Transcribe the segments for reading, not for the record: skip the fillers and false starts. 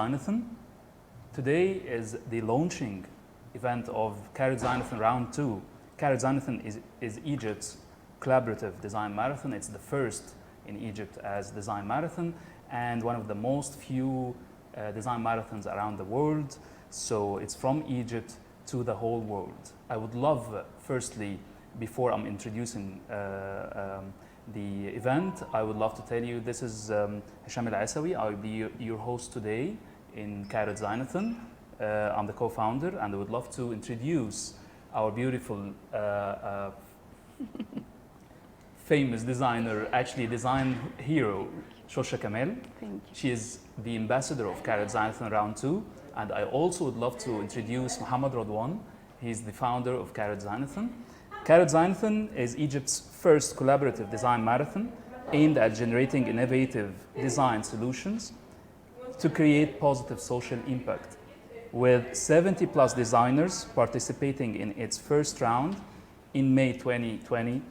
Designathon. Today is the launching event of Cairo Designathon Round 2. Cairo Designathon is Egypt's collaborative design marathon. It's the first in Egypt as design marathon and one of the most few design marathons around the world. So it's from Egypt to the whole world. I would love, firstly, before I'm introducing the event, I would love to tell you this is Hisham Al-Asawi. I'll be your host today in Cairo Designathon. I'm the co-founder, and I would love to introduce our beautiful famous designer, actually design hero, Shosha Kamel. Thank you. She is the ambassador of Cairo Designathon Round 2. And I also would love to introduce Mohammed Radwan. He's the founder of Cairo Designathon. Cairo Designathon is Egypt's first collaborative design marathon aimed at generating innovative design solutions to create positive social impact. With 70 plus designers participating in its first round in May 2020,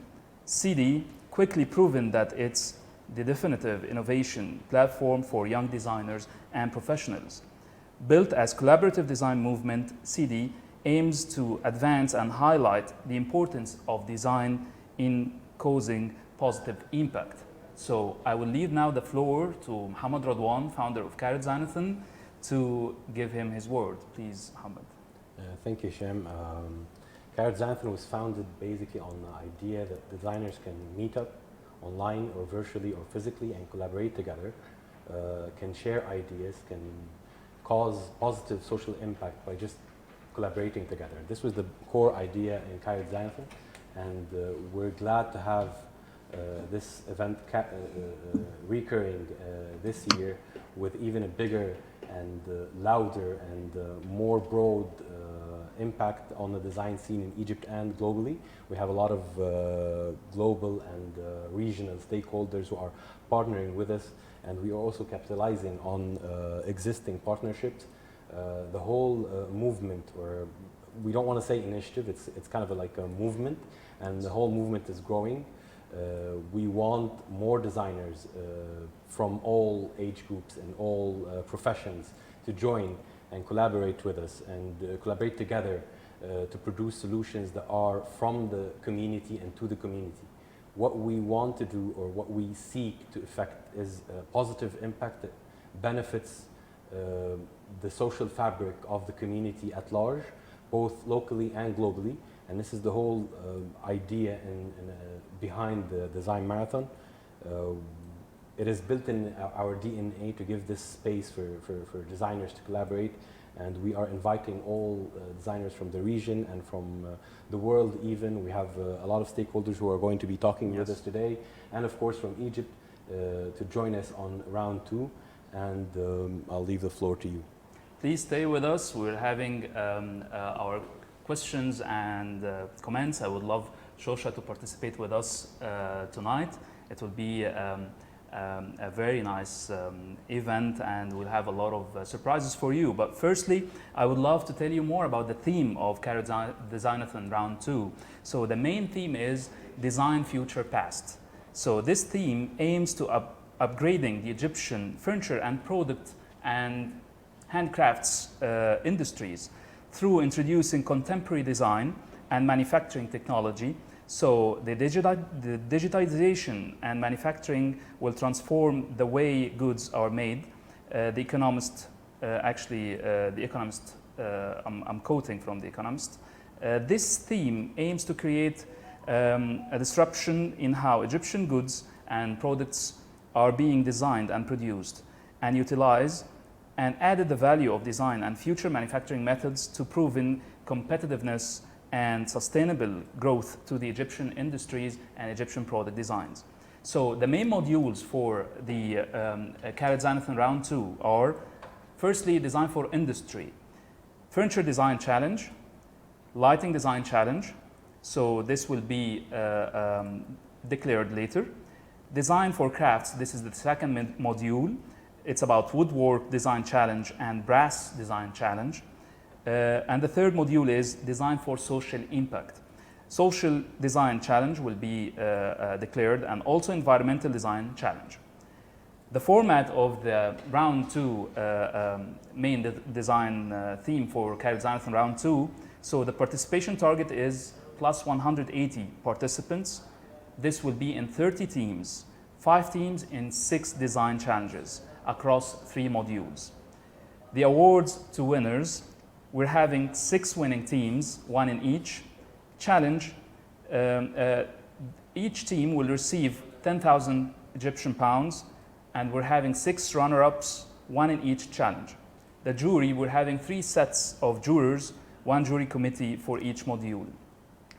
CDRII quickly proven that it's the definitive innovation platform for young designers and professionals. Built as collaborative design movement, CDRII aims to advance and highlight the importance of design in causing positive impact. So I will leave now the floor to Mohammed Radwan, founder of Cairo Designathon, to give him his word. Please, Mohammed. Thank you, Shem. Cairo Designathon was founded basically on the idea that designers can meet up online or virtually or physically and collaborate together, can share ideas, can cause positive social impact by just collaborating together. This was the core idea in Cairo Designathon, and we're glad to have this event recurring this year with even a bigger and louder and more broad impact on the design scene in Egypt and globally. We have a lot of global and regional stakeholders who are partnering with us, and we are also capitalizing on existing partnerships. The whole movement, or we don't want to say initiative, it's kind of like a movement, and the whole movement is growing. We want more designers from all age groups and all professions to join and collaborate with us and collaborate together to produce solutions that are from the community and to the community. What we want to do, or what we seek to effect, is a positive impact that benefits the social fabric of the community at large, both locally and globally. And this is the whole idea behind the design marathon. It is built in our DNA to give this space for designers to collaborate, and we are inviting all designers from the region and from the world even. We have a lot of stakeholders who are going to be talking with us today, and of course from Egypt to join us on round 2, and I'll leave the floor to you. Please stay with us. We're having our questions and comments. I would love Shosha to participate with us tonight. It will be a very nice event, and we'll have a lot of surprises for you. But firstly, I would love to tell you more about the theme of Cairo Designathon Round 2. So the main theme is Design Future Past. So this theme aims to upgrading the Egyptian furniture and product and handcrafts industries through introducing contemporary design and manufacturing technology. So the digitization and manufacturing will transform the way goods are made. The Economist, I'm quoting from The Economist. This theme aims to create a disruption in how Egyptian goods and products are being designed and produced, and utilize and added the value of design and future manufacturing methods to proven competitiveness and sustainable growth to the Egyptian industries and Egyptian product designs. So the main modules for the Cairo Designathon Round 2 are, firstly, Design for Industry, Furniture Design Challenge, Lighting Design Challenge. So this will be declared later. Design for Crafts, this is the second module. It's about Woodwork Design Challenge and Brass Design Challenge. And the third module is Design for Social Impact. Social Design Challenge will be declared, and also Environmental Design Challenge. The format of the round 2 main design theme for Cairo Designathon round 2, so the participation target is plus 180 participants. This will be in 30 teams, 5 teams in 6 design challenges across 3 modules. The awards to winners, we're having 6 winning teams, 1 in each challenge. Each team will receive 10,000 Egyptian pounds, and we're having 6 runner-ups, 1 in each challenge. The jury, we're having 3 sets of jurors, 1 jury committee for each module.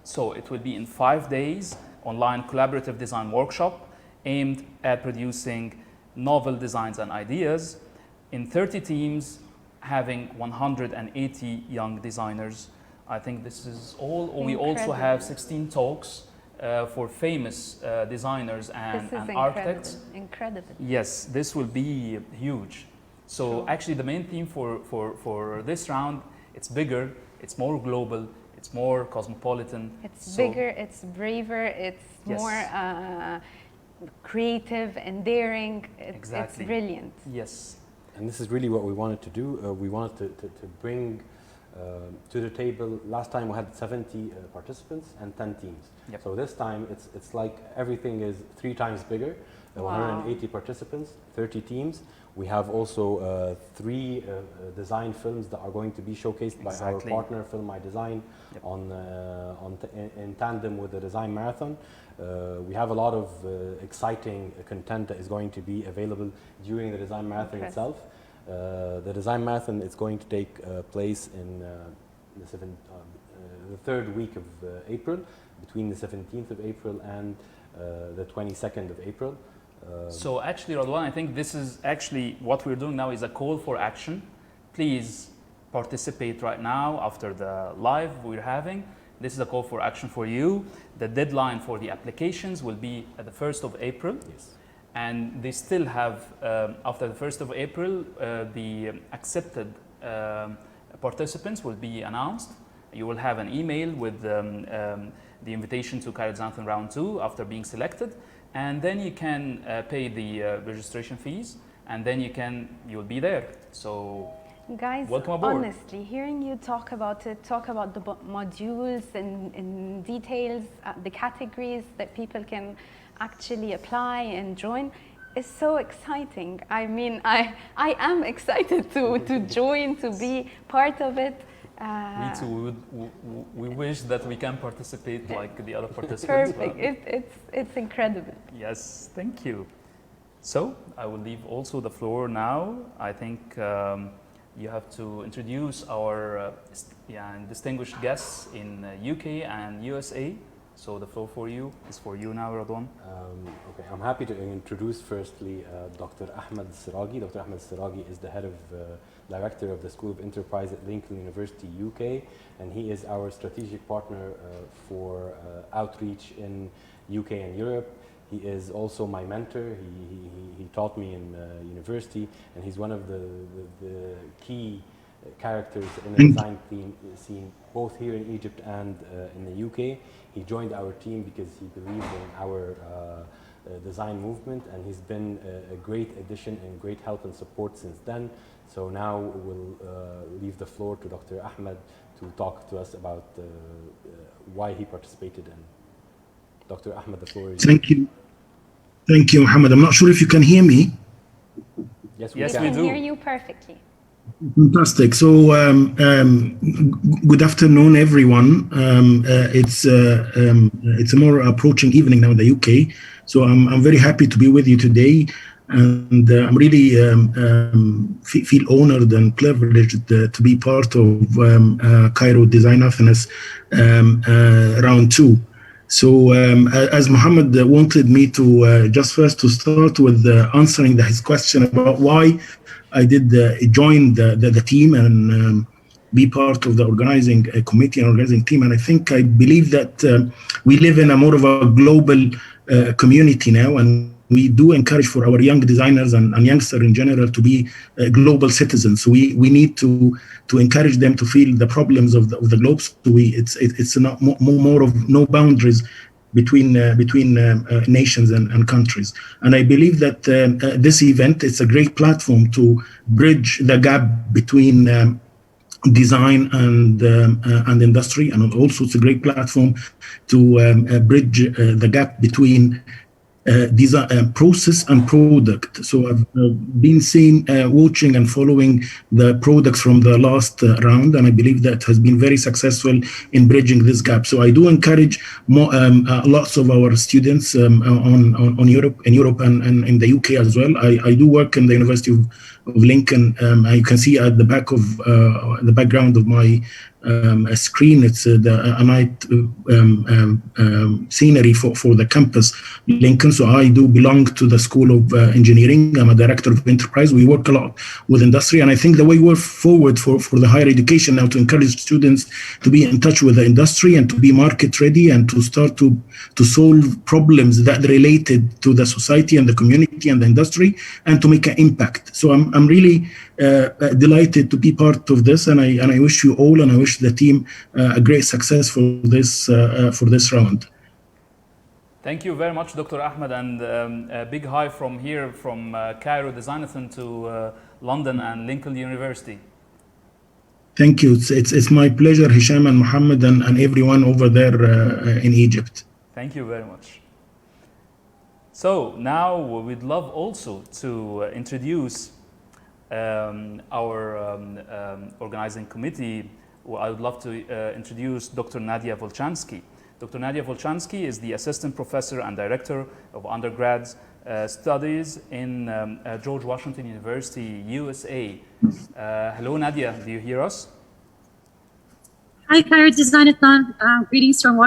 So it will be in 5 days, online collaborative design workshop aimed at producing novel designs and ideas in 30 teams, having 180 young designers. I think this is all. We also have 16 talks for famous designers and architects. Incredible. Yes, this will be huge. So sure. Actually the main theme for this round, it's bigger, it's more global, it's more cosmopolitan. It's bigger, it's braver, it's more creative and daring. Exactly. It's brilliant. Yes. And this is really what we wanted to do. We wanted to bring to the table. Last time we had 70 participants and 10 teams. Yep. So this time it's like everything is 3 times bigger. Wow. 180 participants, 30 teams. We have also 3 design films that are going to be showcased by our partner Film My Design in tandem with the Design Marathon. We have a lot of exciting content that is going to be available during the Design Marathon itself. The Design Marathon is going to take place in the 3rd week of April, between the 17th of April and the 22nd of April. So actually, Radwan, I think this is actually what we're doing now is a call for action. Please participate right now after the live we're having. This is a call for action for you. The deadline for the applications will be at the 1st of April. Yes. And they still have, after the 1st of April, the accepted participants will be announced. You will have an email with the invitation to Cairo Designathon round 2 after being selected. And then you can pay the registration fees, and then you'll be there. So guys, welcome aboard. Honestly, hearing you talk about the modules and details, the categories that people can actually apply and join is so exciting. I mean, I am excited to join, to be part of it. Me too. We wish that we can participate like the other participants. Perfect. It's incredible. Yes, thank you. So I will leave also the floor now. I think you have to introduce our distinguished guests in UK and USA. So the floor is for you now, Radwan. Okay, I'm happy to introduce firstly Dr. Ahmed Siragi. Dr. Ahmed Siragi is the head of Director of the School of Enterprise at Lincoln University, UK, and he is our strategic partner for outreach in UK and Europe. He is also my mentor. He taught me in university, and he's one of the key characters in the design scene, both here in Egypt and in the UK. He joined our team because he believed in our design movement, and he's been a great addition and great help and support since then. So now we'll leave the floor to Dr. Ahmed to talk to us about why he participated in. Dr. Ahmed, the floor is yours. Thank you. Thank you, Mohammed. I'm not sure if you can hear me. Yes, we can hear you perfectly. Fantastic. So, good afternoon, everyone. It's a more approaching evening now in the UK. So I'm very happy to be with you today, and I'm really feel honored and privileged to be part of Cairo Designathon round 2. So as Mohammed wanted me to just first to start with answering his question about why I did join the team and be part of the organizing committee and organizing team. And I believe that we live in a more of a global community now, and we do encourage for our young designers and youngsters in general to be global citizens. So we need to encourage them to feel the problems of the globe. So it's not more of no boundaries between nations and countries. And I believe that this event is a great platform to bridge the gap between design and industry, and also it's a great platform to bridge the gap between design, process and product. So I've been watching and following the products from the last round, and I believe that has been very successful in bridging this gap. So I do encourage more, lots of our students on Europe, in Europe and in the UK as well. I do work in the University of Lincoln. You can see at the back of the background of my screen, it's a night scenery for the campus Lincoln. So I do belong to the School of Engineering. I'm a director of enterprise. We work a lot with industry, and I think the way we're forward for the higher education now to encourage students to be in touch with the industry and to be market ready and to start to solve problems that related to the society and the community and the industry and to make an impact. So I'm really delighted to be part of this, and I wish you all and I wish the team a great success for this round. Thank you very much, Dr. Ahmed, and a big hi from here, from Cairo Designathon to London and Lincoln University. Thank you. It's my pleasure, Hisham and Mohammed and everyone over there in Egypt. Thank you very much. So now we'd love also to introduce our organizing committee. I would love to introduce Dr. Nadia Volchansky. Dr. Nadia Volchansky is the Assistant Professor and Director of Undergrad Studies in George Washington University, USA. Hello, Nadia. Do you hear us? Hi, Cairo Designathon. Greetings from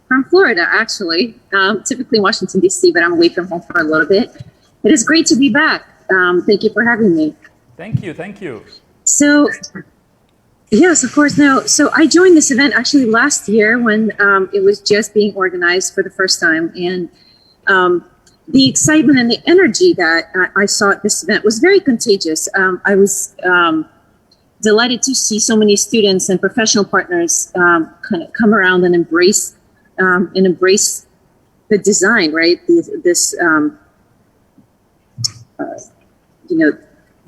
from Florida, actually. Typically Washington, D.C., but I'm away from home for a little bit. It is great to be back. Thank you for having me. Thank you. Thank you. So, yes, of course. Now, so I joined this event actually last year when it was just being organized for the first time. And the excitement and the energy that I saw at this event was very contagious. I was delighted to see so many students and professional partners kind of come around and embrace the design, right?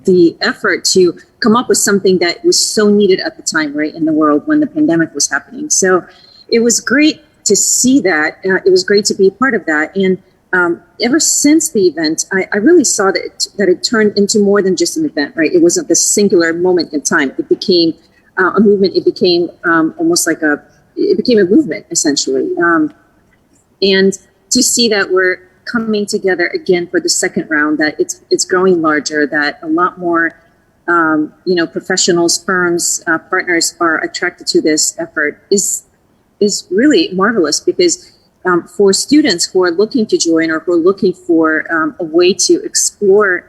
The effort to come up with something that was so needed at the time, right, in the world when the pandemic was happening. So it was great to see that. It was great to be a part of that. And ever since the event, I really saw that it turned into more than just an event, right? It wasn't this singular moment in time. It became a movement. It became almost like it became a movement, essentially. And to see that we're coming together again for the second round, that it's growing larger, that a lot more professionals, firms, partners are attracted to this effort is really marvelous, because for students who are looking to join or who are looking for a way to explore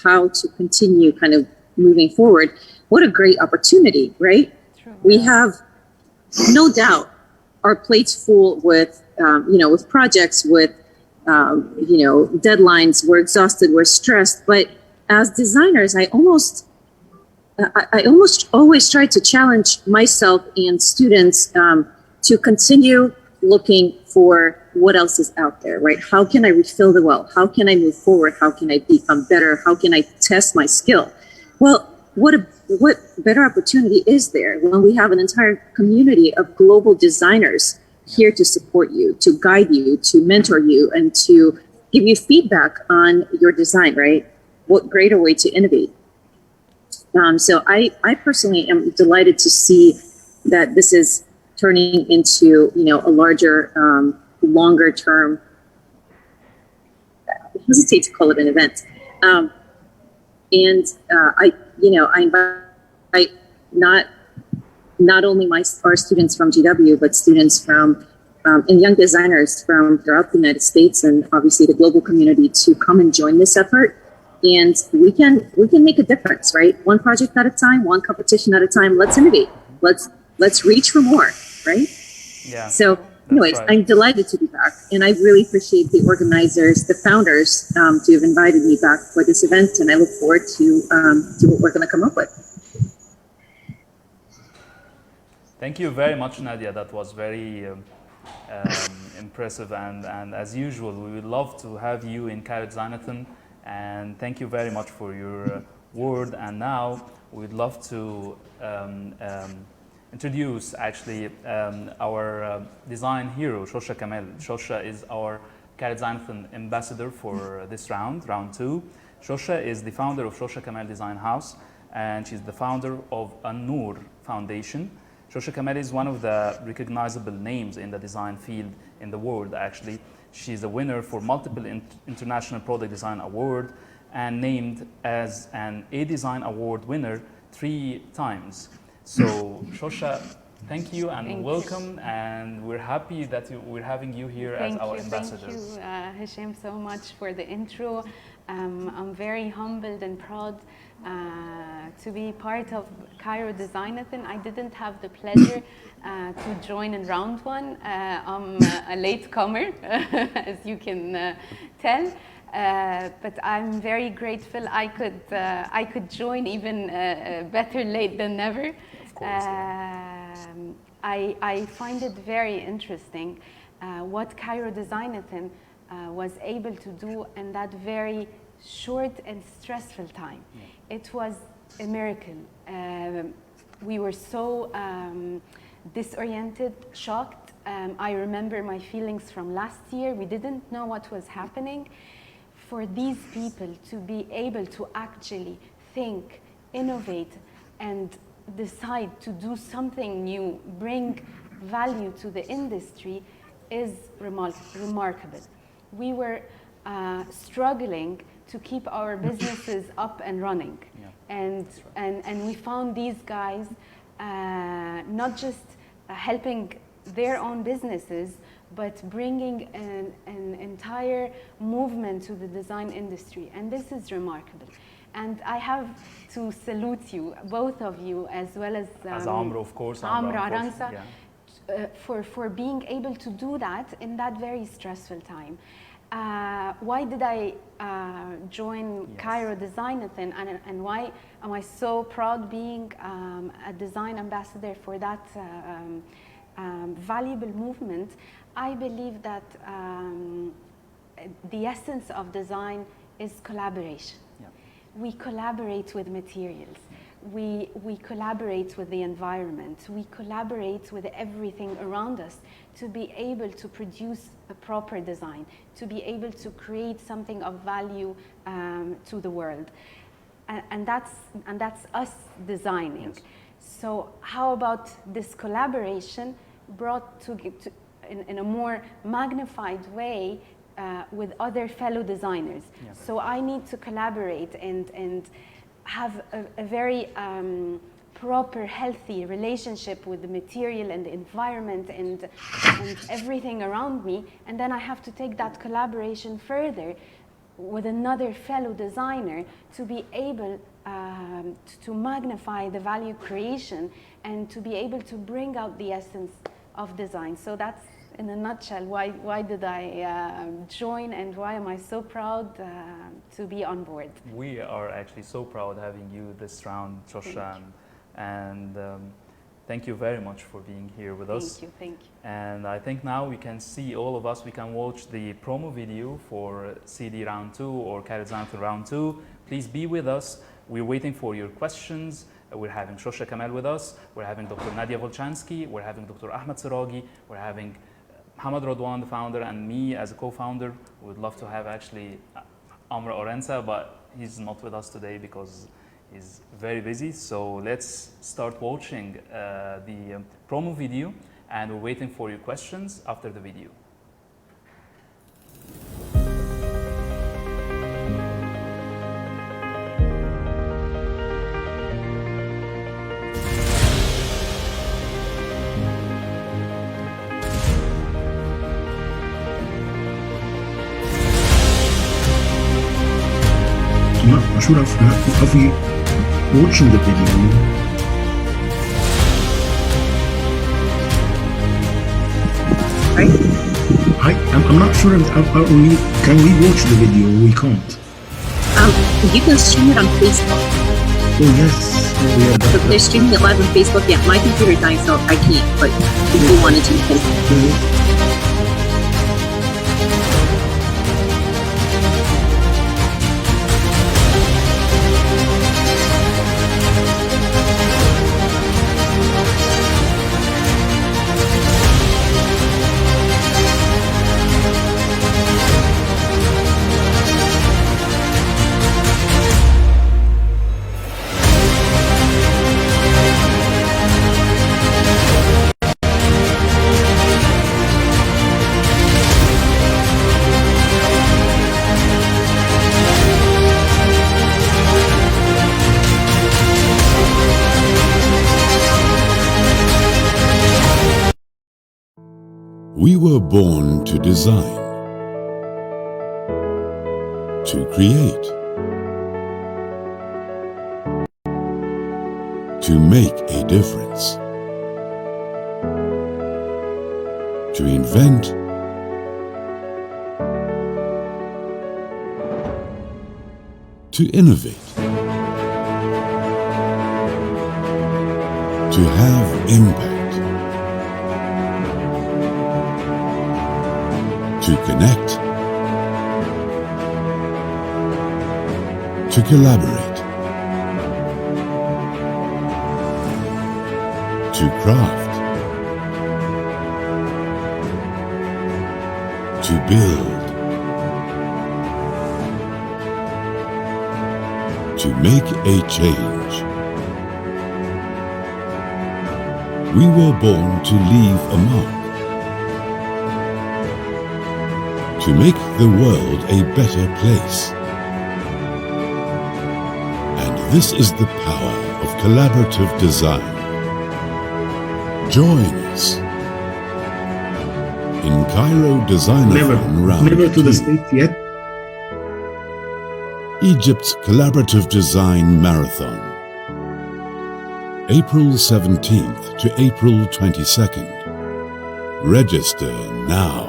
how to continue kind of moving forward, what a great opportunity, right? True. We have no doubt our plates full with with projects, with deadlines. We're exhausted, we're stressed, but as designers, I almost always try to challenge myself and students to continue looking for what else is out there, right? How can I refill the well? How can I move forward? How can I become better? How can I test my skill? Well, what better opportunity is there when we have an entire community of global designers here to support you, to guide you, to mentor you, and to give you feedback on your design, right? What greater way to innovate? So I personally am delighted to see that this is turning into, a larger, longer term, I hesitate to call it an event. I invite not only our students from GW, but students from and young designers from throughout the United States and obviously the global community to come and join this effort. And we can make a difference, right? One project at a time, one competition at a time. Let's innovate. Let's reach for more, right? Yeah. So anyways, right. I'm delighted to be back, and I really appreciate the organizers, the founders, to have invited me back for this event, and I look forward to what we're going to come up with. Thank you very much, Nadia. That was very impressive, and as usual, we would love to have you in Cairo Designathon, and thank you very much for your word. And now we'd love to introduce actually our design hero, Shosha Kamel. Shosha is our Cairo Designathon ambassador for this round 2. Shosha is the founder of Shosha Kamel Design House, and she's the founder of An-Noor Foundation. Shosha Kamel is one of the recognizable names in the design field in the world, actually. She's a winner for multiple International Product Design Award and named as an A-Design Award winner 3 times. So, Shosha, thank you and welcome, and we're happy that we're having you here as our ambassador. Thank you, Hisham, so much for the intro. I'm very humbled and proud to be part of Cairo Designathon. I didn't have the pleasure to join in round 1. I'm a latecomer, as you can tell. But I'm very grateful I could join, even better late than never. Of course. I find it very interesting what Cairo Designathon was able to do in that very short and stressful time. Yeah. It was a miracle. We were so disoriented, shocked. I remember my feelings from last year. We didn't know what was happening. For these people to be able to actually think, innovate, and decide to do something new, bring value to the industry is remarkable. We were struggling to keep our businesses up and running. Yeah. And we found these guys not just helping their own businesses, but bringing an entire movement to the design industry. And this is remarkable. And I have to salute you, both of you, as well as Amro, of course, Amro Aransa, for being able to do that in that very stressful time. Why did I join Cairo Designathon, and why am I so proud being a design ambassador for that valuable movement? I believe that the essence of design is collaboration. Yeah. We collaborate with materials. We collaborate with the environment. We collaborate with everything around us to be able to produce a proper design, to be able to create something of value to the world. And that's us designing. Yes. So how about this collaboration brought in a more magnified way with other fellow designers? Yes. So I need to collaborate and have a very proper, healthy relationship with the material and the environment and everything around me. And then I have to take that collaboration further with another fellow designer to be able to magnify the value creation and to be able to bring out the essence of design. So that's, in a nutshell, why did I join, and why am I so proud to be on board? We are actually so proud having you this round, Shosha, and thank you very much for being here with us. Thank you. And I think now we can see, all of us, we can watch the promo video for CD round 2 or Cairo Designathon round 2. Please be with us. We're waiting for your questions. We're having Shosha Kamel with us. We're having Dr. Nadia Volchansky. We're having Dr. Ahmed Siragi. We're having Hamad Radwan, the founder, and me as a co-founder. We would love to have actually Amra Orensa, but he's not with us today because he's very busy. So let's start watching the promo video, and we're waiting for your questions after the video. I'm not sure if we watching the video. Right? I'm not sure if can we watch the video? We can't. You can stream it on Facebook. Oh yes. Oh, yeah, So they're streaming it live on Facebook. Yeah, my computer died, so I can't. But if you wanted to, you can. We were born to design, to create, to make a difference, to invent, to innovate, to have impact, to connect, to collaborate, to craft, to build, to make a change. We were born to leave a mark, to make the world a better place. And this is the power of collaborative design. Join us in Cairo Designathon Round never to the 2. States yet. Egypt's Collaborative Design Marathon, April 17th to April 22nd. Register now.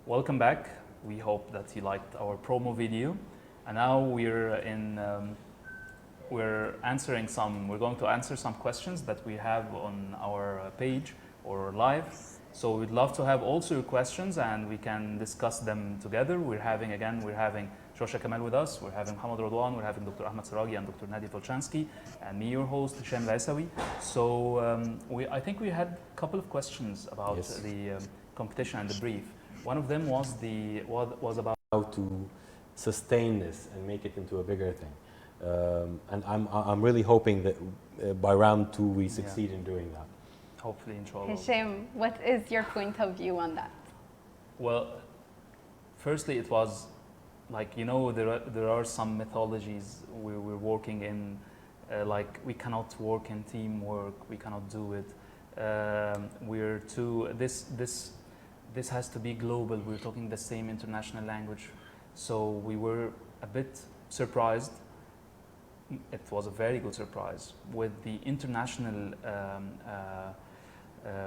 Welcome back. We hope that you liked our promo video, and now we're going to answer some questions that we have on our page or live. So we'd love to have also your questions, and we can discuss them together. We're having Shosha Kamal with us, we're having Muhammad Radwan, we're having Dr. Ahmed Siragi and Dr. Nadia Tolchansky, and me, your host, Hisham Laisawi. So I think we had a couple of questions about the competition and the brief. One of them was about how to sustain this and make it into a bigger thing. And I'm really hoping that by round 2 we succeed in doing that. Hopefully, inshallah. Hisham, what is your point of view on that? Well, firstly, it was like, there are some methodologies we're working in, like we cannot work in teamwork, we cannot do it. This has to be global. We're talking the same international language. So we were a bit surprised. It was a very good surprise with the international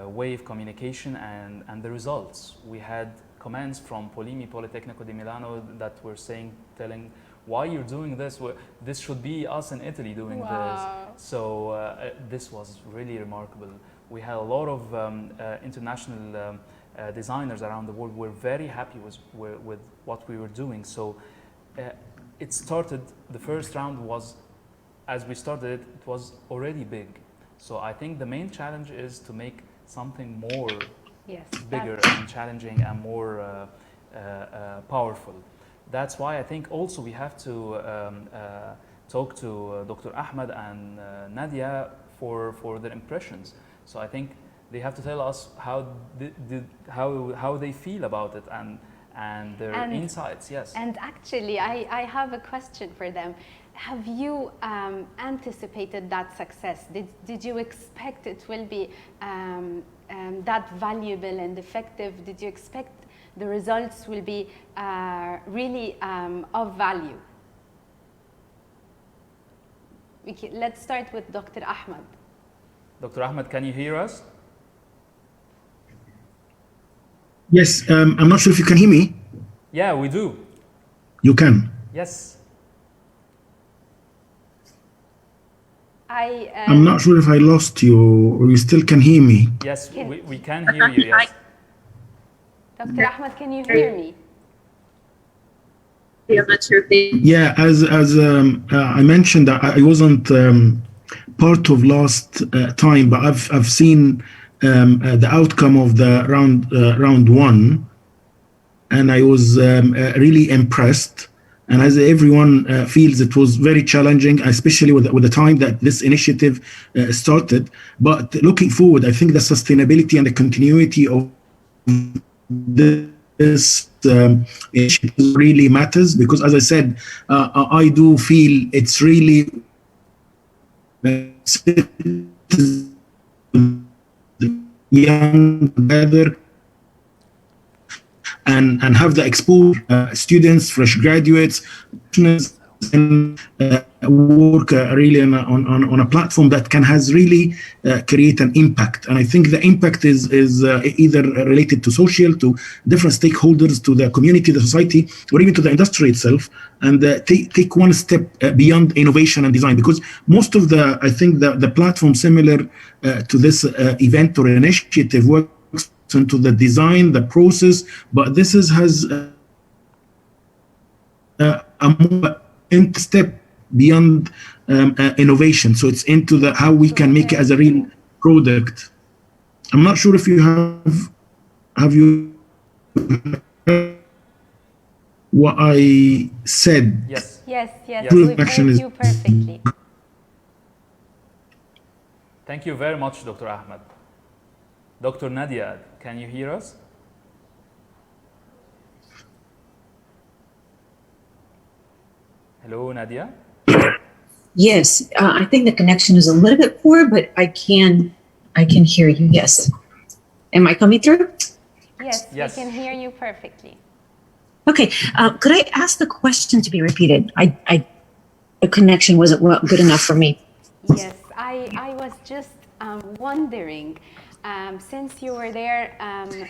way of communication and the results. We had comments from Politecnico di Milano that were telling, why you're doing this? This should be us in Italy doing this. So this was really remarkable. We had a lot of international designers around the world were very happy with what we were doing. So it started, the first round was, as we started it was already big. So I think the main challenge is to make something more bigger and challenging and more powerful. That's why I think also we have to talk to Dr. Ahmed and Nadia for their impressions. So I think they have to tell us how they feel about it and their insights. Yes. And actually, I have a question for them. Have you anticipated that success? Did you expect it will be that valuable and effective? Did you expect the results will be really of value? Let's start with Dr. Ahmed. Dr. Ahmed, can you hear us? Yes, I'm not sure if you can hear me. Yeah, we do. You can. Yes. I'm not sure if I lost you or you still can hear me. Yes, we can hear you, yes. Dr. Ahmed, can you hear me? I'm not sure if they... Yeah, as I mentioned, I wasn't part of last time, but I've seen the outcome of the round one, and I was really impressed. And as everyone feels, it was very challenging, especially with the time that this initiative started. But looking forward, I think the sustainability and the continuity of this initiative really matters, because, as I said, I do feel it's really young together and have the exposure, students, fresh graduates, and work really on a platform that has really create an impact. And I think the impact is either related to social, to different stakeholders, to the community, the society, or even to the industry itself, and take one step beyond innovation and design. Because most of I think the platform similar to this event or initiative works into the design, the process, but this has a more step beyond innovation. So it's into how we can make it as a real product. I'm not sure if you have you heard what I said? Yes. Yes. We heard you perfectly. Thank you very much, Dr. Ahmed. Dr. Nadia, can you hear us? Hello, Nadia. Yes, I think the connection is a little bit poor, but I can hear you. Yes. Am I coming through? Yes, we can hear you perfectly. Okay. Could I ask the question to be repeated? The connection wasn't good enough for me. Yes, I was just wondering, since you were there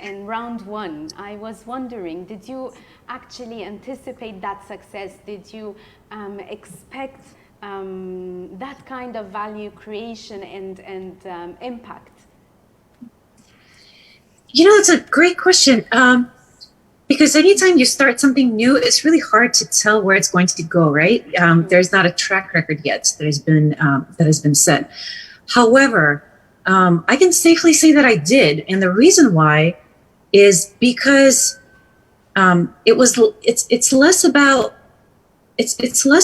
in round one, I was wondering, did you actually anticipate that success? Did you expect that kind of value creation and impact? It's a great question. Because anytime you start something new, it's really hard to tell where it's going to go, right? There's not a track record yet that has been set. However, I can safely say that I did, and the reason why is because it's less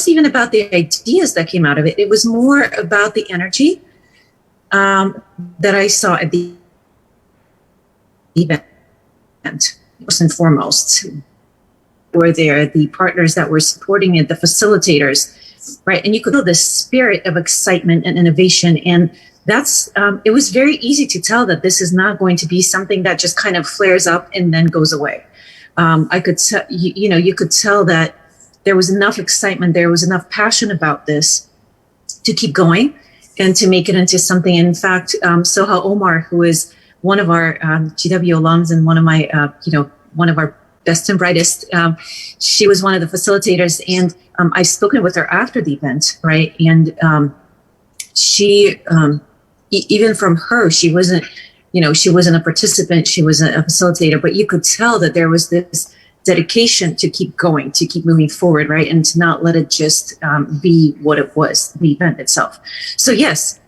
even about the ideas that came out of it. It was more about the energy that I saw at the event. First and foremost, were there the partners that were supporting it, the facilitators, right? And you could feel the spirit of excitement and innovation, and that's it was very easy to tell that this is not going to be something that just kind of flares up and then goes away. I could you could tell that there was enough excitement, there was enough passion about this to keep going and to make it into something. In fact, Soha Omar, who is one of our GW alums and one of my, one of our best and brightest, she was one of the facilitators, and I've spoken with her after the event, right? And she, even from her, she wasn't a participant, she was a facilitator, but you could tell that there was this dedication to keep going, to keep moving forward, right? And to not let it just be what it was, the event itself. So yes,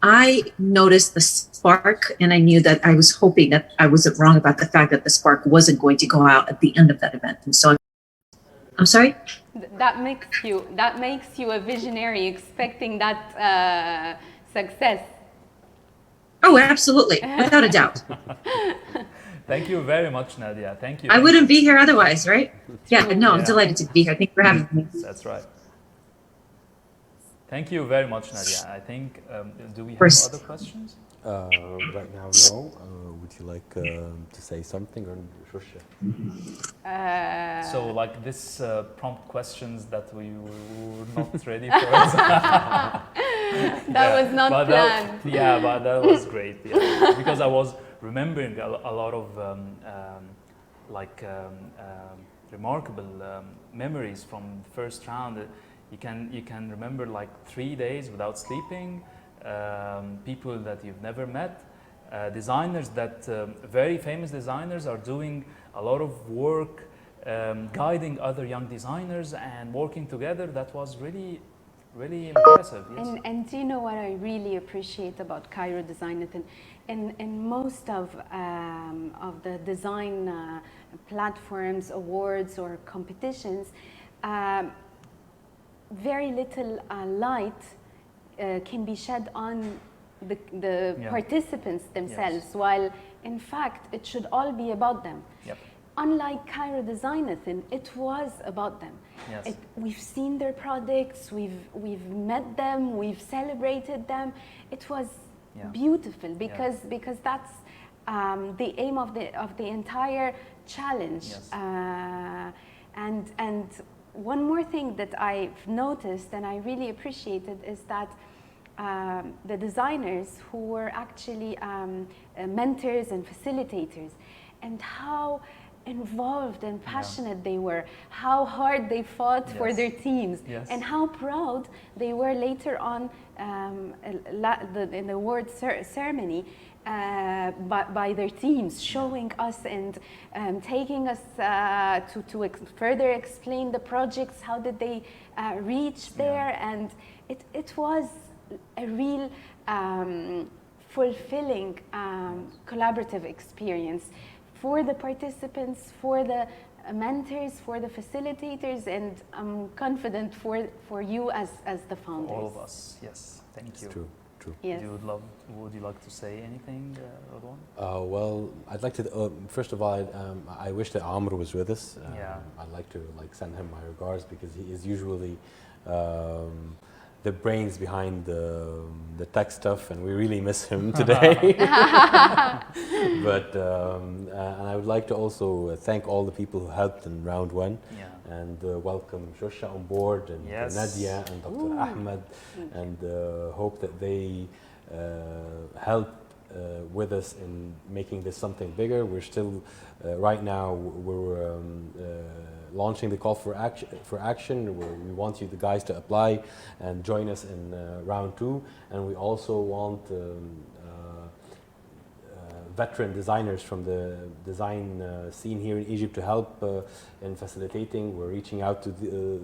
I noticed the spark, and I knew that I was hoping that I wasn't wrong about the fact that the spark wasn't going to go out at the end of that event. And so I'm sorry? That makes you a visionary, expecting that success. Oh, absolutely, without a doubt. Thank you very much, Nadia. Thank you. I wouldn't be here otherwise, right? Yeah, no, I'm Yeah. delighted to be here. Thank you for having me. That's right. Thank you very much, Nadia. I think, do we have course. other questions? Right now, no. Would you like to say something, or Shusha? So, like this prompt questions that we were not ready for. That was not but planned. but that was great. Yeah. Because I was remembering a lot of remarkable memories from the first round. You can remember like 3 days without sleeping. People that you've never met, designers that very famous designers are doing a lot of work, guiding other young designers and working together. That was really, really impressive. Yes. And do you know what I really appreciate about Cairo Designathon? In most of the design platforms, awards, or competitions, very little light can be shed on the participants themselves, while in fact it should all be about them. Yep. Unlike Cairo Designathon, it was about them. Yes. We've seen their products, we've met them, we've celebrated them. It was beautiful because that's the aim of the entire challenge. Yes. And one more thing that I've noticed and I really appreciated is that the designers who were actually mentors and facilitators, and how involved and passionate they were, how hard they fought for their teams, and how proud they were later on in the award ceremony by their teams, showing us and taking us to further explain the projects, how did they reach there, and it was a real fulfilling collaborative experience for the participants, for the mentors, for the facilitators, and I'm confident for you as the founders. All of us, yes. Thank you. True. Yes. Would you like to say anything, Radwan? Well, I'd like to. First of all, I wish that Amr was with us. I'd like to send him my regards, because he is usually the brains behind the tech stuff, and we really miss him today. But and I would like to also thank all the people who helped in round one, and welcome Shusha on board, and Nadia and Dr. Ahmed, and hope that they help with us in making this something bigger. We're still right now we're launching the call for action. We want you, the guys, to apply and join us in round 2, and we also want veteran designers from the design scene here in Egypt to help in facilitating. We're reaching out to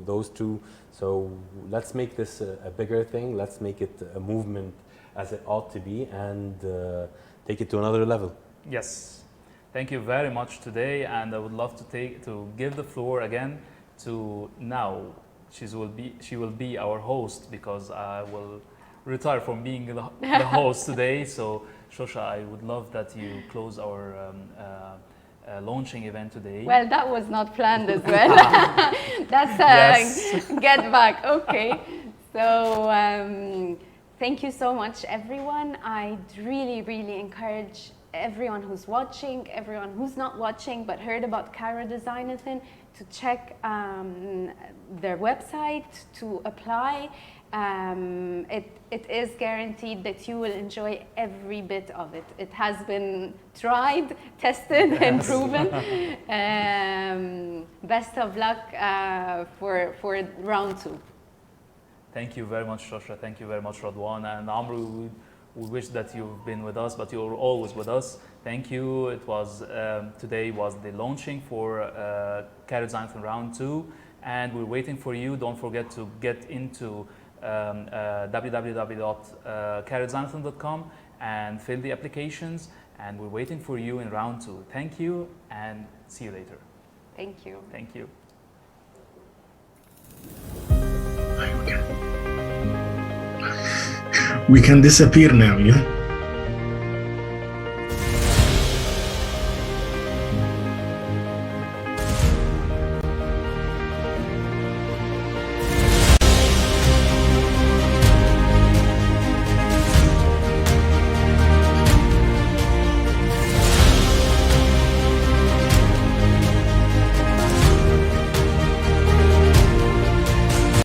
those two. So let's make this a bigger thing. Let's make it a movement as it ought to be, and take it to another level. Yes. Thank you very much today, and I would love to give the floor again to now. She will be our host, because I will retire from being the host today. So Shusha, I would love that you close our launching event today. Well, that was not planned as well. That's get back. Okay. So thank you so much, everyone. I really encourage everyone who's watching, everyone who's not watching but heard about Cairo Designathon, to check their website, to apply. It is guaranteed that you will enjoy every bit of it. It has been tried, tested, and proven. Best of luck for round 2. Thank you very much, Shusha. Thank you very much, Radwan. And Amru, we wish that you've been with us, but you're always with us. Thank you. It was today was the launching for Cairo Designathon round 2, and we're waiting for you. Don't forget to get into www.cairodesignathon.com and fill the applications, and we're waiting for you in round 2. Thank you, and see you later. Thank you. Thank you. We can disappear now, yeah?